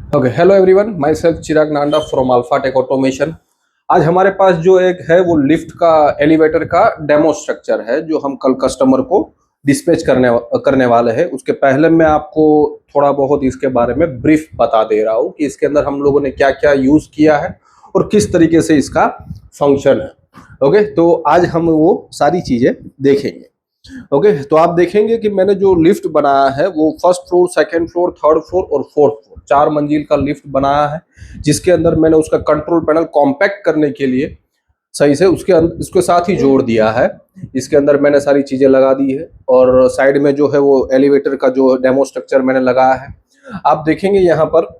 Okay, hello everyone, myself Chirag Nanda from Alpha Tech Automation. आज हमारे पास जो एक है वो लिफ्ट का एलिवेटर का डेमो स्ट्रक्चर है जो हम कल कस्टमर को डिस्पैच करने वाले हैं। उसके पहले मैं आपको थोड़ा बहुत इसके बारे में ब्रीफ बता दे रहा हूँ कि इसके अंदर हम लोगों ने क्या क्या यूज किया है और किस तरीके से इसका फंक्शन है। ओके, तो आज हम वो सारी चीजें देखेंगे। ओके, तो आप देखेंगे कि मैंने जो लिफ्ट बनाया है वो first floor, second floor, third floor और फोर्थ फ्लोर, 4 मंजिल का लिफ्ट बनाया है, जिसके अंदर मैंने उसका कंट्रोल पैनल कॉम्पैक्ट करने के लिए सही से उसके साथ ही जोड़ दिया है। इसके अंदर मैंने सारी चीजें लगा दी है और साइड में जो है वो एलिवेटर का जो डेमो स्ट्रक्चर मैंने लगाया है। आप देखेंगे यहाँ पर,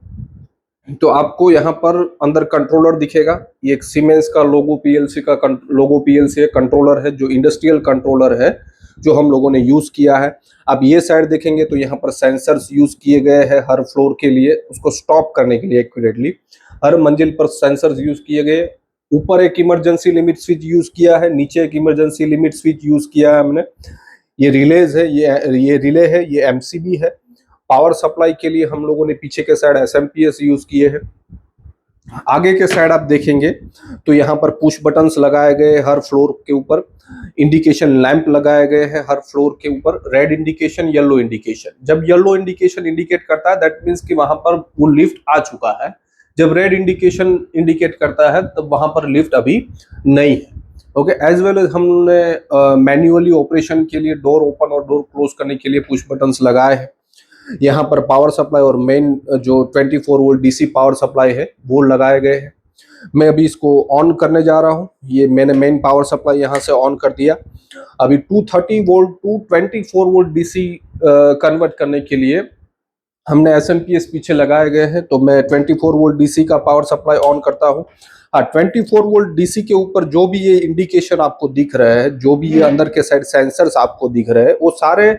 तो आपको यहाँ पर अंदर कंट्रोलर दिखेगा। ये एक सीमेंस का लोगो पीएलसी का लोगो पीएलसी कंट्रोलर है जो इंडस्ट्रियल कंट्रोलर है जो हम लोगों ने यूज किया है। आप ये साइड देखेंगे तो यहाँ पर सेंसर्स यूज किए गए हैं हर फ्लोर के लिए, उसको स्टॉप करने के लिए एक्यूरेटली। हर मंजिल पर सेंसर्स यूज किए गए। ऊपर एक इमरजेंसी लिमिट स्विच यूज किया है, नीचे एक इमरजेंसी लिमिट स्विच यूज किया है हमने। ये रिलेज है, ये रिले है, ये एमसीबी है। पावर सप्लाई के लिए हम लोगों ने पीछे के साइड एसएमपीएस यूज किए हैं। आगे के साइड आप देखेंगे तो यहाँ पर पुश बटन्स लगाए गए हर फ्लोर के ऊपर। इंडिकेशन लैंप लगाए गए हैं हर फ्लोर के ऊपर। Red indication, yellow indication. जब येलो इंडिकेशन इंडिकेट करता है दैट मीन्स कि वहां पर वो लिफ्ट आ चुका है। जब रेड इंडिकेशन इंडिकेट करता है तब वहां पर लिफ्ट अभी नहीं है। ओके, एज वेल एज हमने मैन्युअली ऑपरेशन के लिए डोर ओपन और डोर क्लोज करने के लिए पुश बटन्स लगाए हैं। यहाँ पर पावर सप्लाई और मेन जो 24 वोल्ट डीसी पावर सप्लाई है वो लगाए गए हैं। मैं अभी इसको ऑन करने जा रहा हूँ। ये मैंने मेन पावर सप्लाई यहाँ से ऑन कर दिया। अभी 230 volt to 24 volt DC convert करने के लिए हमने एसएमपीएस पीछे लगाए गए हैं। तो मैं 24 वोल्ट डीसी का पावर सप्लाई ऑन करता हूँ। हाँ, 24 वोल्ट डीसी के ऊपर जो भी ये इंडिकेशन आपको दिख रहा है, जो भी ये अंदर के साइड सेंसर्स आपको दिख रहे हैं, वो सारे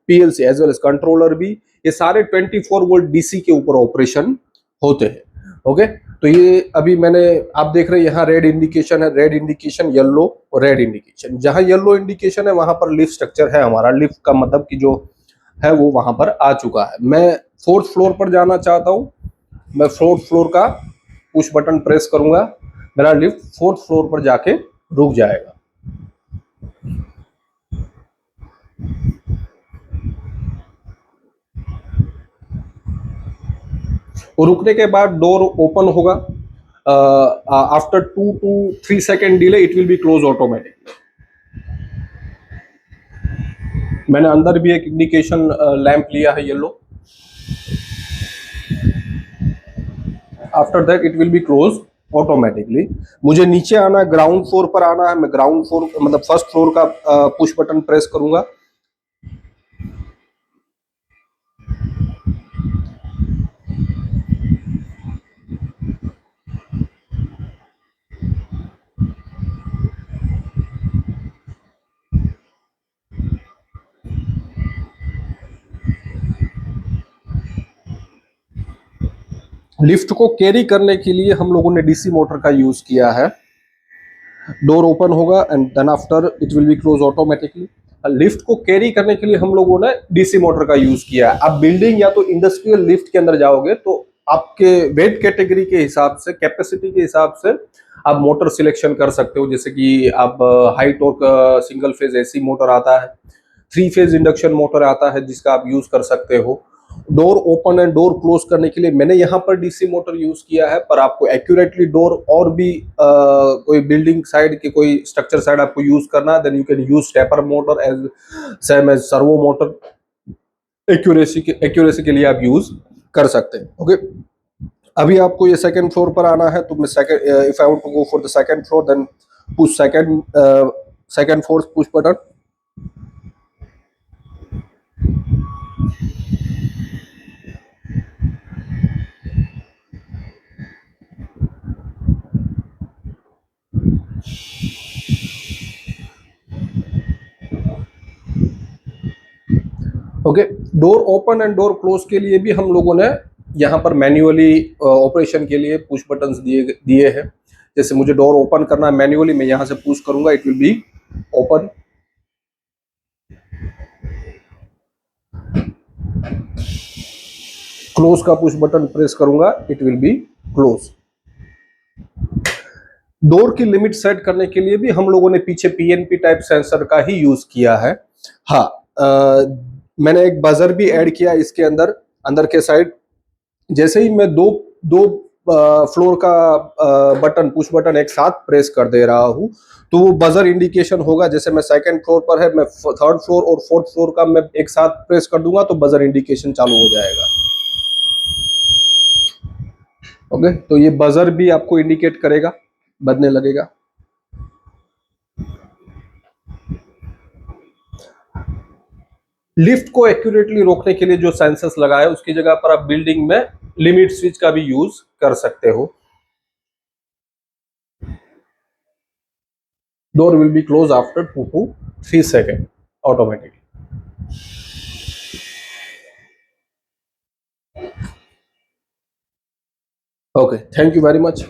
PLC as well as controller भी, ये सारे 24 वोल्ट डीसी के ऊपर ऑपरेशन होते हैं। ओके, तो ये अभी मैंने, आप देख रहे हैं यहाँ रेड इंडिकेशन है, रेड इंडिकेशन, येलो और रेड इंडिकेशन। जहां येलो इंडिकेशन है वहां पर लिफ्ट स्ट्रक्चर है हमारा। लिफ्ट का मतलब कि जो है वो वहां पर आ चुका है। मैं फोर्थ फ्लोर पर जाना चाहता हूँ। मैं फोर्थ फ्लोर का पुश बटन प्रेस करूंगा, मेरा लिफ्ट फोर्थ फ्लोर पर जाके रुक जाएगा। और रुकने के बाद डोर ओपन होगा। After 2 to 3 second delay it will be close automatically. मैंने अंदर भी एक इंडिकेशन लैंप लिया है yellow. After that it will be close automatically. मुझे नीचे आना है, ग्राउंड फ्लोर पर आना है। मैं ग्राउंड फ्लोर मतलब फर्स्ट फ्लोर का पुश बटन प्रेस करूंगा। लिफ्ट को कैरी करने के लिए हम लोगों ने डीसी मोटर का यूज किया है। डोर ओपन होगा and then after it will be close automatically. Lift को कैरी करने के लिए हम लोगों ने डीसी मोटर का यूज किया है। आप बिल्डिंग या तो इंडस्ट्रियल लिफ्ट के अंदर जाओगे तो आपके वेट कैटेगरी के हिसाब से, कैपेसिटी के हिसाब से आप मोटर सिलेक्शन कर सकते हो। जैसे कि आप high torque single phase AC motor आता है, 3 फेज इंडक्शन मोटर आता है जिसका आप यूज कर सकते हो। Door open and door close करने के लिए मैंने यहाँ पर डीसी मोटर यूज किया है, पर आपको एक्यूरेटली डोर और भी कोई बिल्डिंग साइड के कोई स्ट्रक्चर साइड आपको यूज करना है, then you can use stepper motor as same as servo motor. Accuracy के लिए आप यूज कर सकते हैं। ओके, अभी आपको ये सेकंड फ्लोर पर आना है तो मैं second, if I want to go for the second floor then push second fourth push button. Okay, door open and door close के लिए भी हम लोगों ने यहाँ पर मैन्युअली ऑपरेशन के लिए पुश बटन्स दिए दिए हैं। जैसे मुझे डोर ओपन करना है मैन्युअली, मैं यहाँ से पुश करूंगा, it will be open. Close का पुश बटन प्रेस करूंगा, it will be close. Door की लिमिट सेट करने के लिए भी हम लोगों ने पीछे पीएनपी टाइप सेंसर का ही यूज किया है। हाँ, मैंने एक बजर भी ऐड किया इसके अंदर, अंदर के साइड। जैसे ही मैं दो दो फ्लोर का बटन, पुश बटन एक साथ प्रेस कर दे रहा हूं, तो वो बजर इंडिकेशन होगा। जैसे मैं सेकंड फ्लोर पर है, मैं थर्ड फ्लोर और फोर्थ फ्लोर का मैं एक साथ प्रेस कर दूंगा तो बजर इंडिकेशन चालू हो जाएगा। ओके, तो ये बजर भी आपको इंडिकेट करेगा, बजने लगेगा। लिफ्ट को एक्यूरेटली रोकने के लिए जो सेंसर्स लगा है, उसकी जगह पर आप बिल्डिंग में लिमिट स्विच का भी यूज कर सकते हो। Door will be close after 2 to 3 second automatically. Okay, thank you very much.